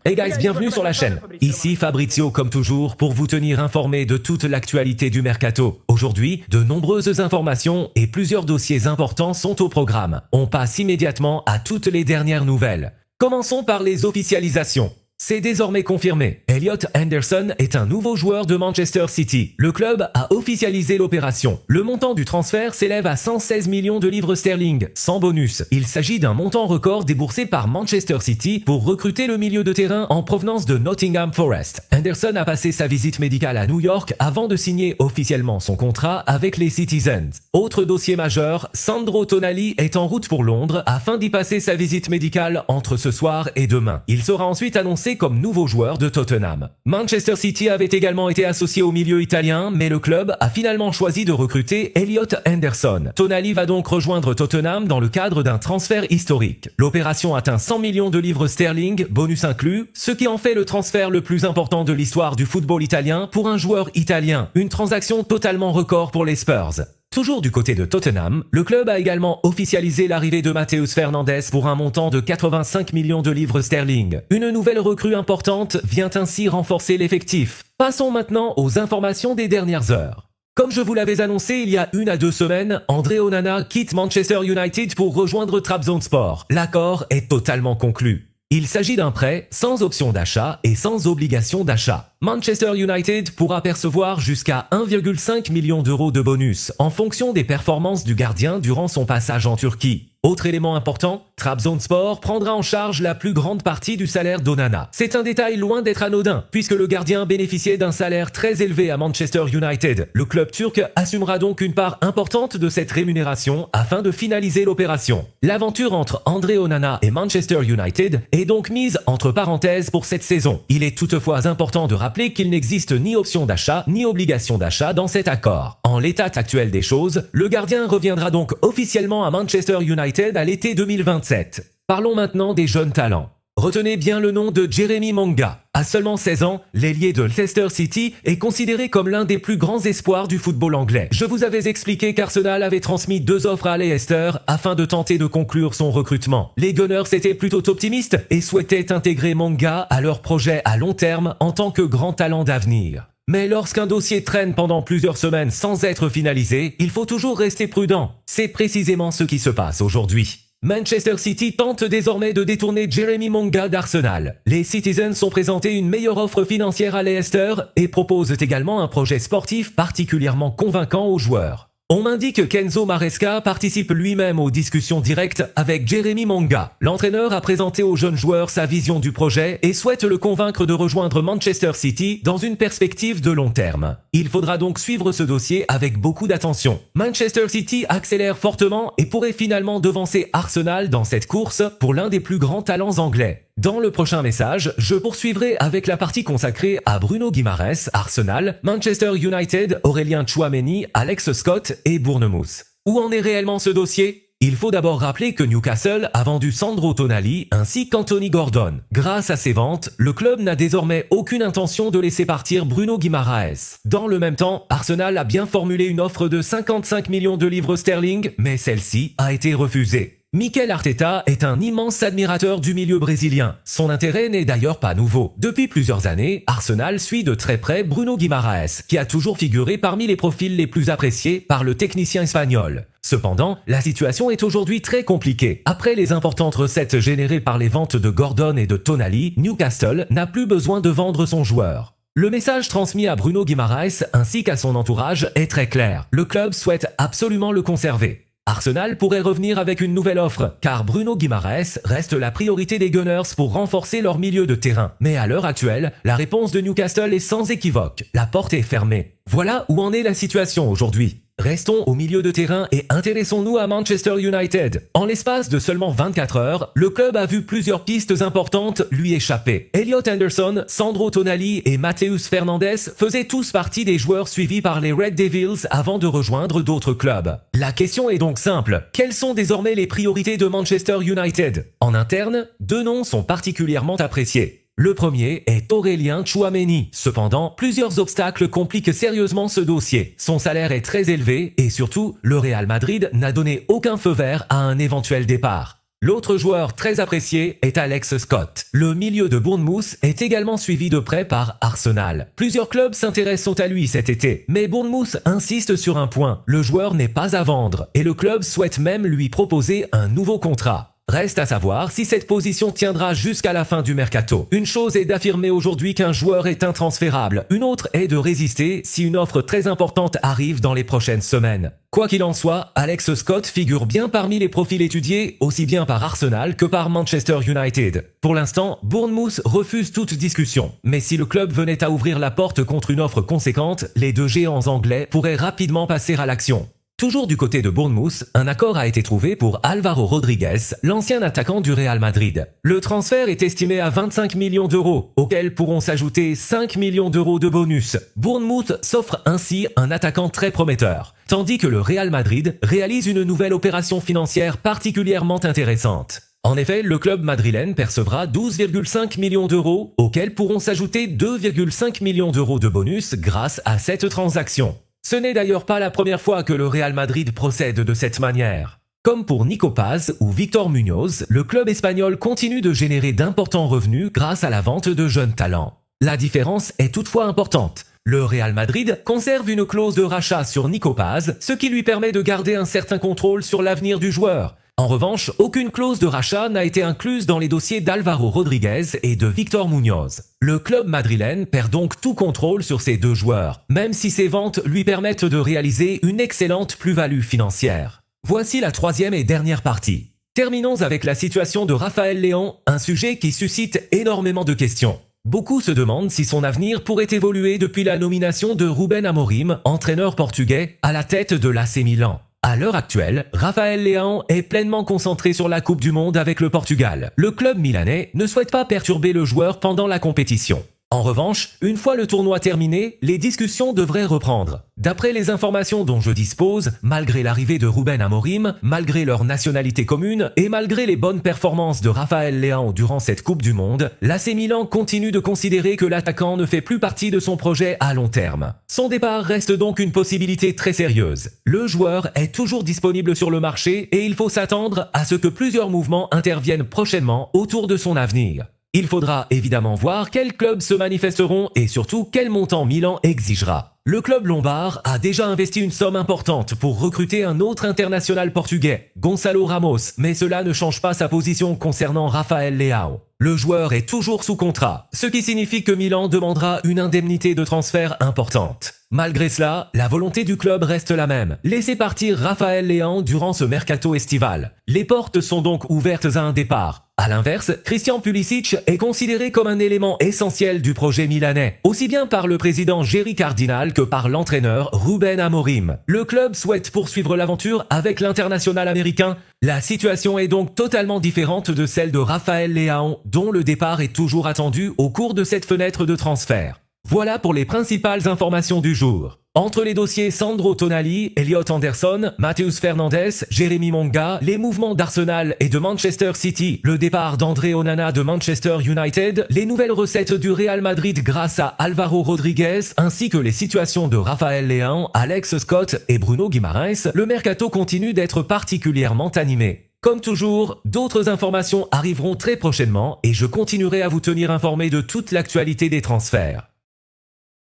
Hey guys, bienvenue sur la chaîne. Ici Fabrizio comme toujours pour vous tenir informé de toute l'actualité du mercato. Aujourd'hui, de nombreuses informations et plusieurs dossiers importants sont au programme. On passe immédiatement à toutes les dernières nouvelles. Commençons par les officialisations. C'est désormais confirmé. Elliot Henderson est un nouveau joueur de Manchester City. Le club a officialisé l'opération. Le montant du transfert s'élève à 116 millions de livres sterling, sans bonus. Il s'agit d'un montant record déboursé par Manchester City pour recruter le milieu de terrain en provenance de Nottingham Forest. Henderson a passé sa visite médicale à New York avant de signer officiellement son contrat avec les Citizens. Autre dossier majeur, Sandro Tonali est en route pour Londres afin d'y passer sa visite médicale entre ce soir et demain. Il sera ensuite annoncé comme nouveau joueur de Tottenham. Manchester City avait également été associé au milieu italien, mais le club a finalement choisi de recruter Elliot Henderson. Tonali va donc rejoindre Tottenham dans le cadre d'un transfert historique. L'opération atteint 100 millions de livres sterling, bonus inclus, ce qui en fait le transfert le plus important de l'histoire du football italien pour un joueur italien. Une transaction totalement record pour les Spurs. Toujours du côté de Tottenham, le club a également officialisé l'arrivée de Matheus Fernandes pour un montant de 85 millions de livres sterling. Une nouvelle recrue importante vient ainsi renforcer l'effectif. Passons maintenant aux informations des dernières heures. Comme je vous l'avais annoncé il y a 1 à 2 semaines, André Onana quitte Manchester United pour rejoindre Trabzonspor. L'accord est totalement conclu. Il s'agit d'un prêt sans option d'achat et sans obligation d'achat. Manchester United pourra percevoir jusqu'à 1,5 million d'euros de bonus en fonction des performances du gardien durant son passage en Turquie. Autre élément important, Trabzonspor prendra en charge la plus grande partie du salaire d'Onana. C'est un détail loin d'être anodin, puisque le gardien bénéficiait d'un salaire très élevé à Manchester United. Le club turc assumera donc une part importante de cette rémunération afin de finaliser l'opération. L'aventure entre André Onana et Manchester United est donc mise entre parenthèses pour cette saison. Il est toutefois important de rappeler qu'il n'existe ni option d'achat ni obligation d'achat dans cet accord. En l'état actuel des choses, le gardien reviendra donc officiellement à Manchester United à l'été 2027. Parlons maintenant des jeunes talents. Retenez bien le nom de Jeremy Monga. À seulement 16 ans, l'ailier de Leicester City est considéré comme l'un des plus grands espoirs du football anglais. Je vous avais expliqué qu'Arsenal avait transmis 2 offres à Leicester afin de tenter de conclure son recrutement. Les Gunners étaient plutôt optimistes et souhaitaient intégrer Monga à leur projet à long terme en tant que grand talent d'avenir. Mais lorsqu'un dossier traîne pendant plusieurs semaines sans être finalisé, il faut toujours rester prudent. C'est précisément ce qui se passe aujourd'hui. Manchester City tente désormais de détourner Jeremy Monga d'Arsenal. Les Citizens ont présenté une meilleure offre financière à Leicester et proposent également un projet sportif particulièrement convaincant aux joueurs. On m'indique que Kenzo Maresca participe lui-même aux discussions directes avec Jeremy Monga. L'entraîneur a présenté au jeune joueur sa vision du projet et souhaite le convaincre de rejoindre Manchester City dans une perspective de long terme. Il faudra donc suivre ce dossier avec beaucoup d'attention. Manchester City accélère fortement et pourrait finalement devancer Arsenal dans cette course pour l'un des plus grands talents anglais. Dans le prochain message, je poursuivrai avec la partie consacrée à Bruno Guimaraes, Arsenal, Manchester United, Aurélien Tchouaméni, Alex Scott et Bournemouth. Où en est réellement ce dossier ? Il faut d'abord rappeler que Newcastle a vendu Sandro Tonali ainsi qu'Anthony Gordon. Grâce à ces ventes, le club n'a désormais aucune intention de laisser partir Bruno Guimaraes. Dans le même temps, Arsenal a bien formulé une offre de 55 millions de livres sterling, mais celle-ci a été refusée. Mikel Arteta est un immense admirateur du milieu brésilien. Son intérêt n'est d'ailleurs pas nouveau. Depuis plusieurs années, Arsenal suit de très près Bruno Guimaraes, qui a toujours figuré parmi les profils les plus appréciés par le technicien espagnol. Cependant, la situation est aujourd'hui très compliquée. Après les importantes recettes générées par les ventes de Gordon et de Tonali, Newcastle n'a plus besoin de vendre son joueur. Le message transmis à Bruno Guimaraes ainsi qu'à son entourage est très clair. Le club souhaite absolument le conserver. Arsenal pourrait revenir avec une nouvelle offre, car Bruno Guimaraes reste la priorité des Gunners pour renforcer leur milieu de terrain. Mais à l'heure actuelle, la réponse de Newcastle est sans équivoque. La porte est fermée. Voilà où en est la situation aujourd'hui. Restons au milieu de terrain et intéressons-nous à Manchester United. En l'espace de seulement 24 heures, le club a vu plusieurs pistes importantes lui échapper. Elliot Henderson, Sandro Tonali et Matheus Fernandes faisaient tous partie des joueurs suivis par les Red Devils avant de rejoindre d'autres clubs. La question est donc simple. Quelles sont désormais les priorités de Manchester United ? En interne, 2 noms sont particulièrement appréciés. Le premier est Aurélien Tchouaméni. Cependant, plusieurs obstacles compliquent sérieusement ce dossier. Son salaire est très élevé et surtout, le Real Madrid n'a donné aucun feu vert à un éventuel départ. L'autre joueur très apprécié est Alex Scott. Le milieu de Bournemouth est également suivi de près par Arsenal. Plusieurs clubs s'intéressent à lui cet été, mais Bournemouth insiste sur un point, le joueur n'est pas à vendre et le club souhaite même lui proposer un nouveau contrat. Reste à savoir si cette position tiendra jusqu'à la fin du mercato. Une chose est d'affirmer aujourd'hui qu'un joueur est intransférable, une autre est de résister si une offre très importante arrive dans les prochaines semaines. Quoi qu'il en soit, Alex Scott figure bien parmi les profils étudiés, aussi bien par Arsenal que par Manchester United. Pour l'instant, Bournemouth refuse toute discussion, mais si le club venait à ouvrir la porte contre une offre conséquente, les deux géants anglais pourraient rapidement passer à l'action. Toujours du côté de Bournemouth, un accord a été trouvé pour Álvaro Rodríguez, l'ancien attaquant du Real Madrid. Le transfert est estimé à 25 millions d'euros, auxquels pourront s'ajouter 5 millions d'euros de bonus. Bournemouth s'offre ainsi un attaquant très prometteur, tandis que le Real Madrid réalise une nouvelle opération financière particulièrement intéressante. En effet, le club madrilène percevra 12,5 millions d'euros, auxquels pourront s'ajouter 2,5 millions d'euros de bonus grâce à cette transaction. Ce n'est d'ailleurs pas la première fois que le Real Madrid procède de cette manière. Comme pour Nico Paz ou Victor Muñoz, le club espagnol continue de générer d'importants revenus grâce à la vente de jeunes talents. La différence est toutefois importante. Le Real Madrid conserve une clause de rachat sur Nico Paz, ce qui lui permet de garder un certain contrôle sur l'avenir du joueur. En revanche, aucune clause de rachat n'a été incluse dans les dossiers d'Álvaro Rodríguez et de Victor Muñoz. Le club madrilène perd donc tout contrôle sur ces deux joueurs, même si ces ventes lui permettent de réaliser une excellente plus-value financière. Voici la troisième et dernière partie. Terminons avec la situation de Raphaël Léão, un sujet qui suscite énormément de questions. Beaucoup se demandent si son avenir pourrait évoluer depuis la nomination de Rubén Amorim, entraîneur portugais, à la tête de l'AC Milan. À l'heure actuelle, Raphaël Léão est pleinement concentré sur la Coupe du Monde avec le Portugal. Le club milanais ne souhaite pas perturber le joueur pendant la compétition. En revanche, une fois le tournoi terminé, les discussions devraient reprendre. D'après les informations dont je dispose, malgré l'arrivée de Rubén Amorim, malgré leur nationalité commune et malgré les bonnes performances de Raphaël Léão durant cette Coupe du Monde, l'AC Milan continue de considérer que l'attaquant ne fait plus partie de son projet à long terme. Son départ reste donc une possibilité très sérieuse. Le joueur est toujours disponible sur le marché et il faut s'attendre à ce que plusieurs mouvements interviennent prochainement autour de son avenir. Il faudra évidemment voir quels clubs se manifesteront et surtout quel montant Milan exigera. Le club lombard a déjà investi une somme importante pour recruter un autre international portugais, Gonçalo Ramos, mais cela ne change pas sa position concernant Raphaël Léão. Le joueur est toujours sous contrat, ce qui signifie que Milan demandera une indemnité de transfert importante. Malgré cela, la volonté du club reste la même, laisser partir Raphaël Léão durant ce mercato estival. Les portes sont donc ouvertes à un départ. A l'inverse, Christian Pulisic est considéré comme un élément essentiel du projet milanais, aussi bien par le président Jerry Cardinal que par l'entraîneur Rubén Amorim. Le club souhaite poursuivre l'aventure avec l'international américain. La situation est donc totalement différente de celle de Raphaël Léão, dont le départ est toujours attendu au cours de cette fenêtre de transfert. Voilà pour les principales informations du jour. Entre les dossiers Sandro Tonali, Elliot Anderson, Matheus Fernandes, Jérémy Monga, les mouvements d'Arsenal et de Manchester City, le départ d'André Onana de Manchester United, les nouvelles recettes du Real Madrid grâce à Álvaro Rodríguez, ainsi que les situations de Raphaël Léão, Alex Scott et Bruno Guimaraes, le mercato continue d'être particulièrement animé. Comme toujours, d'autres informations arriveront très prochainement et je continuerai à vous tenir informé de toute l'actualité des transferts.